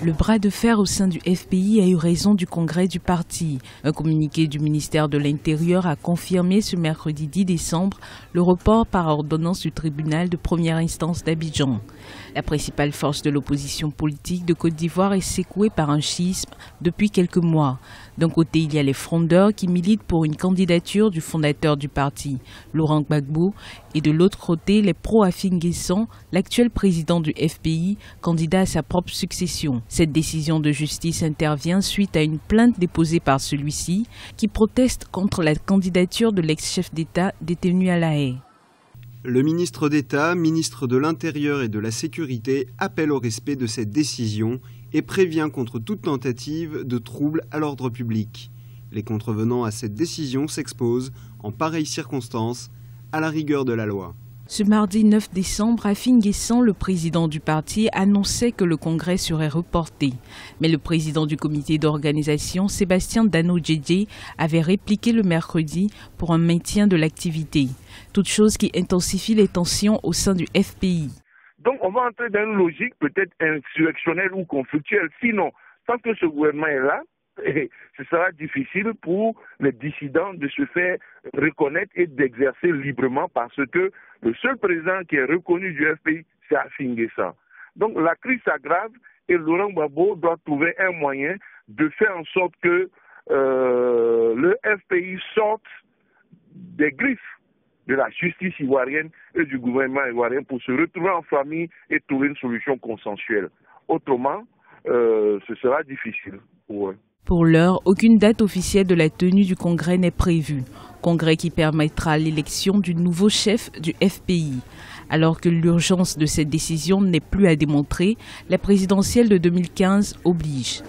Le bras de fer au sein du FPI a eu raison du congrès du parti. Un communiqué du ministère de l'Intérieur a confirmé ce mercredi 10 décembre le report par ordonnance du tribunal de première instance d'Abidjan. La principale force de l'opposition politique de Côte d'Ivoire est secouée par un schisme depuis quelques mois. D'un côté, il y a les frondeurs qui militent pour une candidature du fondateur du parti, Laurent Gbagbo, et de l'autre côté, les pro-Afin Guesson, l'actuel président du FPI, candidat à sa propre succession. Cette décision de justice intervient suite à une plainte déposée par celui-ci qui proteste contre la candidature de l'ex-chef d'État détenu à La Haye. Le ministre d'État, ministre de l'Intérieur et de la Sécurité appelle au respect de cette décision et prévient contre toute tentative de trouble à l'ordre public. Les contrevenants à cette décision s'exposent, en pareilles circonstances, à la rigueur de la loi. Ce mardi 9 décembre, Afin Guesson, le président du parti, annonçait que le congrès serait reporté. Mais le président du comité d'organisation, Sébastien Dano-Djedje, avait répliqué le mercredi pour un maintien de l'activité. Toute chose qui intensifie les tensions au sein du FPI. Donc on va entrer dans une logique peut-être insurrectionnelle ou conflictuelle. Sinon, tant que ce gouvernement est là, ce sera difficile pour les dissidents de se faire reconnaître et d'exercer librement parce que le seul président qui est reconnu du FPI, c'est Afin Guesson. Donc la crise s'aggrave et Laurent Gbagbo doit trouver un moyen de faire en sorte que le FPI sorte des griffes de la justice ivoirienne et du gouvernement ivoirien pour se retrouver en famille et trouver une solution consensuelle. Autrement, ce sera difficile pour eux. Pour l'heure, aucune date officielle de la tenue du congrès n'est prévue. Congrès qui permettra l'élection du nouveau chef du FPI. Alors que l'urgence de cette décision n'est plus à démontrer, la présidentielle de 2015 oblige.